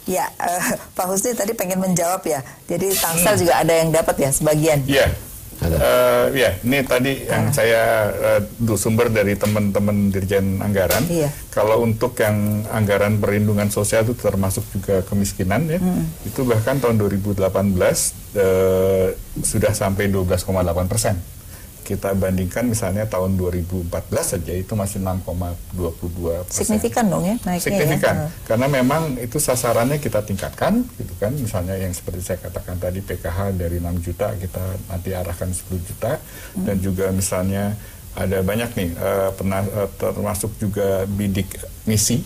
Ya, Pak Husni tadi pengen menjawab ya. Jadi Tangsel juga ada yang dapat ya sebagian. Iya. Ya, ini tadi yang saya sumber dari teman-teman Dirjen Anggaran. Iya. Kalau untuk yang anggaran perlindungan sosial itu termasuk juga kemiskinan ya, itu bahkan tahun 2018 sudah sampai 12,8%. Kita bandingkan misalnya tahun 2014 saja itu masih 6,22%. Signifikan dong ya naiknya. Signifikan, ya. karena memang itu sasarannya kita tingkatkan, gitu kan. Misalnya yang seperti saya katakan tadi PKH dari 6 juta kita nanti arahkan 10 juta, dan juga misalnya ada banyak nih termasuk juga bidik misi.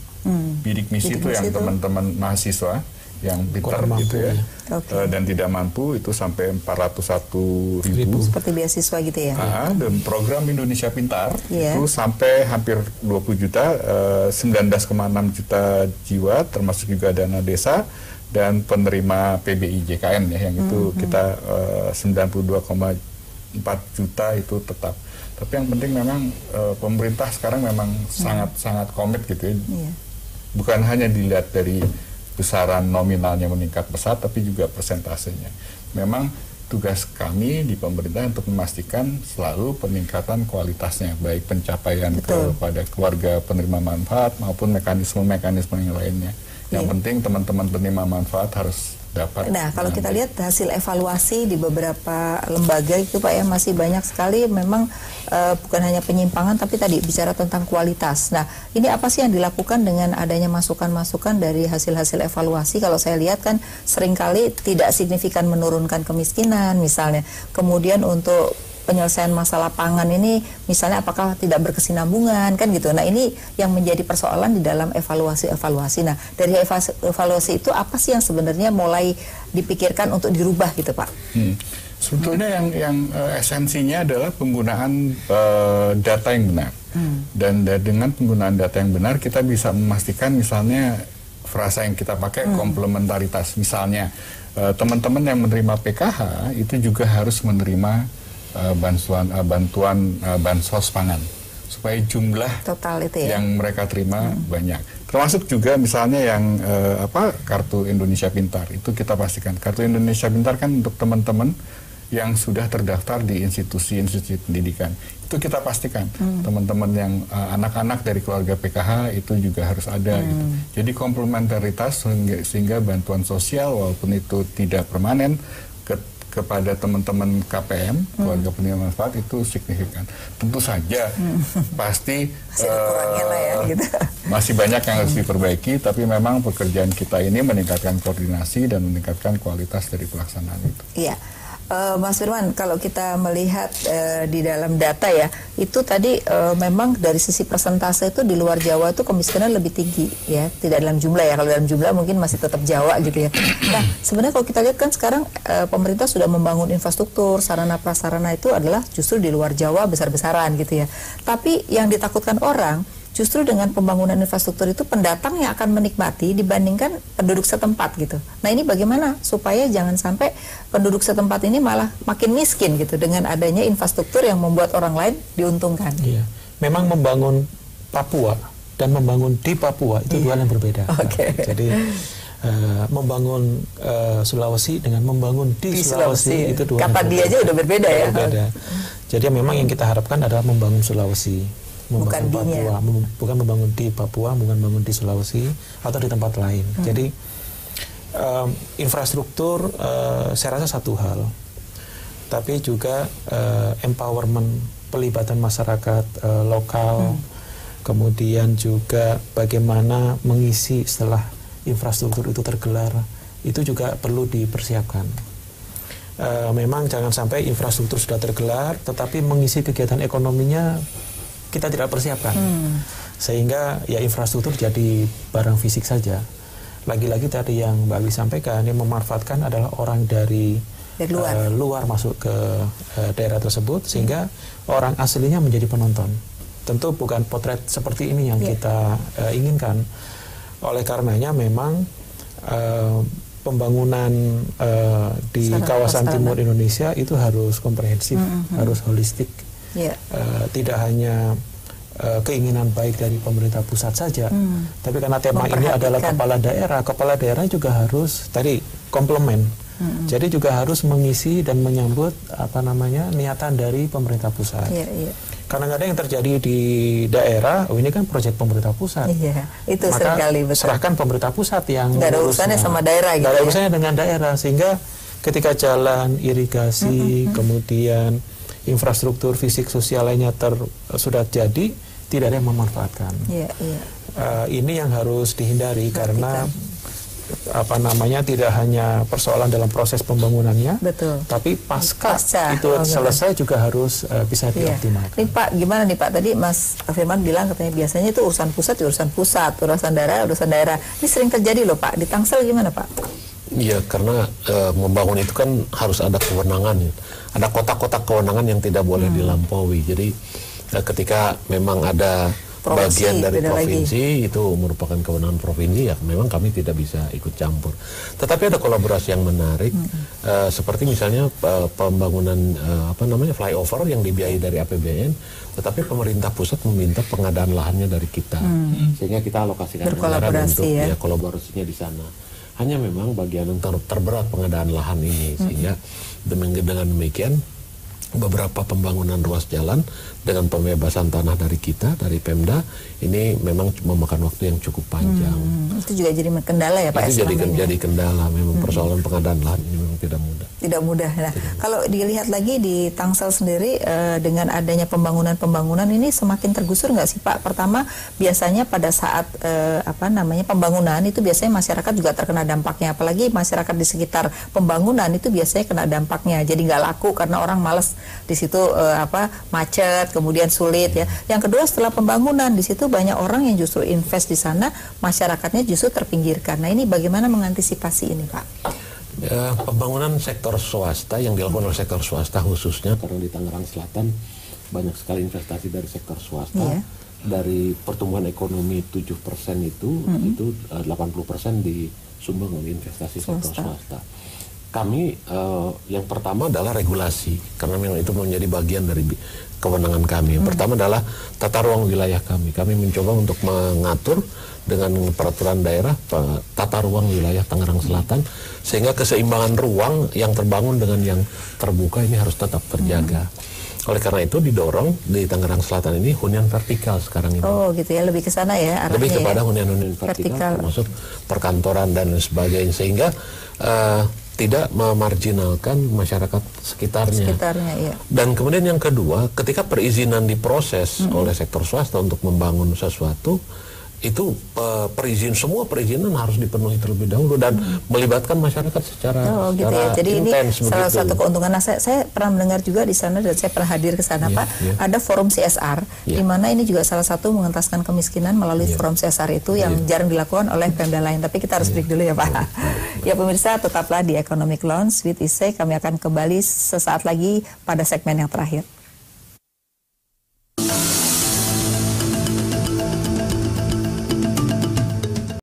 Bidik misi itu yang teman-teman mahasiswa yang pintar gitu ya, dan tidak mampu itu sampai 401.000 seperti beasiswa gitu ya. Dan program Indonesia Pintar itu sampai hampir 20 juta, 19,6 juta jiwa, termasuk juga dana desa dan penerima PBI JKN ya, yang itu kita 92,4 juta itu tetap. Tapi yang penting memang pemerintah sekarang memang sangat komit gitu ya. Bukan hanya dilihat dari besaran nominalnya meningkat pesat, tapi juga persentasenya. Memang tugas kami di pemerintah untuk memastikan selalu peningkatan kualitasnya, baik pencapaian kepada keluarga penerima manfaat maupun mekanisme-mekanisme yang lainnya. Yang penting teman-teman penerima manfaat harus dapat. Nah, kalau kita lihat hasil evaluasi di beberapa lembaga itu Pak ya, masih banyak sekali memang bukan hanya penyimpangan tapi tadi bicara tentang kualitas. Nah, ini apa sih yang dilakukan dengan adanya masukan-masukan dari hasil-hasil evaluasi? Kalau saya lihat kan seringkali tidak signifikan menurunkan kemiskinan misalnya. Kemudian untuk penyelesaian masalah pangan ini misalnya apakah tidak berkesinambungan kan gitu. Nah, ini yang menjadi persoalan di dalam evaluasi-evaluasi. Nah, dari evaluasi itu apa sih yang sebenarnya mulai dipikirkan untuk dirubah gitu Pak? Sebetulnya yang esensinya adalah penggunaan data yang benar. Dan dengan penggunaan data yang benar kita bisa memastikan misalnya frasa yang kita pakai komplementaritas. Misalnya teman-teman yang menerima PKH itu juga harus menerima bantuan bansos pangan supaya jumlah total itu ya, yang mereka terima banyak. Termasuk juga misalnya yang kartu Indonesia Pintar itu kita pastikan. Kartu Indonesia Pintar kan untuk teman-teman yang sudah terdaftar di institusi-institusi pendidikan. Itu kita pastikan teman-teman yang anak-anak dari keluarga PKH itu juga harus ada gitu. Jadi komplementaritas sehingga bantuan sosial walaupun itu tidak permanen kepada teman-teman KPM, keluarga penerima manfaat itu signifikan. Tentu saja pasti masih banyak yang harus diperbaiki, tapi memang pekerjaan kita ini meningkatkan koordinasi dan meningkatkan kualitas dari pelaksanaan itu. Iya. Mas Firman, kalau kita melihat di dalam data ya, itu tadi memang dari sisi persentase itu di luar Jawa itu kemiskinan lebih tinggi ya, tidak dalam jumlah ya, kalau dalam jumlah mungkin masih tetap Jawa gitu ya. Nah, sebenarnya kalau kita lihat kan sekarang pemerintah sudah membangun infrastruktur, sarana prasarana itu adalah justru di luar Jawa besar-besaran gitu ya. Tapi yang ditakutkan orang justru dengan pembangunan infrastruktur itu pendatang yang akan menikmati dibandingkan penduduk setempat gitu. Nah, ini bagaimana supaya jangan sampai penduduk setempat ini malah makin miskin gitu dengan adanya infrastruktur yang membuat orang lain diuntungkan. Iya. Memang membangun Papua dan membangun di Papua itu dua hal yang berbeda. Jadi membangun Sulawesi dengan membangun di Sulawesi itu dua kata dia aja udah berbeda ya. Berbeda. Jadi memang yang kita harapkan adalah membangun Sulawesi. Bukan Papua, bukan membangun di Papua, bukan membangun di Sulawesi atau di tempat lain. Jadi infrastruktur saya rasa satu hal, tapi juga empowerment, pelibatan masyarakat lokal, kemudian juga bagaimana mengisi setelah infrastruktur itu tergelar, itu juga perlu dipersiapkan. Memang jangan sampai infrastruktur sudah tergelar, tetapi mengisi kegiatan ekonominya kita tidak persiapkan, sehingga ya infrastruktur jadi barang fisik saja. Lagi-lagi tadi yang Mbak Wi sampaikan, yang memanfaatkan adalah orang dari luar masuk ke daerah tersebut, sehingga orang aslinya menjadi penonton. Tentu bukan potret seperti ini yang kita inginkan. Oleh karenanya memang pembangunan di kawasan timur Indonesia itu harus komprehensif, harus holistik. Tidak hanya keinginan baik dari pemerintah pusat saja, tapi karena tema ini adalah kepala daerah juga harus tadi komplement. Jadi juga harus mengisi dan menyambut niatan dari pemerintah pusat. Kadang-kadang yang terjadi di daerah, ini kan proyek pemerintah pusat. Itu maka seringkali betul. Serahkan pemerintah pusat yang nggak ada urusannya sama daerah gitu. Nggak ada urusannya dengan daerah, sehingga ketika jalan, irigasi, kemudian infrastruktur fisik sosial lainnya sudah jadi, tidak ada yang memanfaatkan. Ini yang harus dihindari karena tidak hanya persoalan dalam proses pembangunannya, tapi pasca itu selesai juga harus bisa dioptimalkan. Ini Pak, gimana nih Pak? Tadi Mas Firman bilang katanya biasanya itu urusan pusat, urusan daerah. Ini sering terjadi loh Pak. Di Tangsel gimana Pak? Iya, karena membangun itu kan harus ada kewenangan. Ada kotak-kotak kewenangan yang tidak boleh dilampaui. Jadi ketika memang ada bagian dari provinsi itu merupakan kewenangan provinsi, ya memang kami tidak bisa ikut campur. Tetapi ada kolaborasi yang menarik, seperti misalnya pembangunan flyover yang dibiayai dari APBN, tetapi pemerintah pusat meminta pengadaan lahannya dari kita, sehingga kita alokasikan anggaran untuk kolaborasinya di sana. Hanya memang bagian yang terberat pengadaan lahan ini, sehingga dengan demikian beberapa pembangunan ruas jalan dengan pembebasan tanah dari kita, dari Pemda, ini memang memakan waktu yang cukup panjang. Itu juga jadi kendala ya Pak? Itu jadi kendala, memang persoalan pengadaan lahan ini memang tidak mudah. Tidak mudah. Nah, kalau dilihat lagi di Tangsel sendiri, dengan adanya pembangunan ini semakin tergusur nggak sih Pak? Pertama, biasanya pada saat pembangunan itu biasanya masyarakat juga terkena dampaknya, apalagi masyarakat di sekitar pembangunan itu biasanya kena dampaknya, jadi nggak laku karena orang malas di situ macet, kemudian sulit ya. Yang kedua, setelah pembangunan di situ banyak orang yang justru invest di sana, masyarakatnya justru terpinggirkan. Nah, ini bagaimana mengantisipasi ini Pak? Pembangunan sektor swasta yang dilakukan oleh sektor swasta khususnya karena di Tangerang Selatan banyak sekali investasi dari sektor swasta. Dari pertumbuhan ekonomi 7% itu 80% disumbang oleh investasi sektor swasta. Kami yang pertama adalah regulasi, karena memang itu menjadi bagian dari kewenangan kami. Yang pertama adalah tata ruang wilayah kami. Kami mencoba untuk mengatur dengan peraturan daerah tata ruang wilayah Tangerang Selatan, sehingga keseimbangan ruang yang terbangun dengan yang terbuka ini harus tetap terjaga. Oleh karena itu didorong di Tangerang Selatan ini hunian vertikal sekarang ini. Oh gitu ya, lebih ke sana ya arahnya. Lebih kepada hunian-hunian vertikal, termasuk perkantoran dan sebagainya, sehingga tidak memarginalkan masyarakat sekitarnya. Iya. Dan kemudian yang kedua, ketika perizinan diproses oleh sektor swasta untuk membangun sesuatu, itu semua perizinan harus dipenuhi terlebih dahulu dan melibatkan masyarakat secara gitu ya. Jadi intens. Ini salah satu keuntungan. Nah, saya pernah mendengar juga di sana dan saya pernah hadir ke sana Pak. Ada forum CSR di mana ini juga salah satu mengentaskan kemiskinan melalui forum CSR itu yang jarang dilakukan oleh Pemda lain. Tapi kita harus break dulu ya Pak. Ya pemirsa, tetaplah di Economic Lounge with Ise. Kami akan kembali sesaat lagi pada segmen yang terakhir.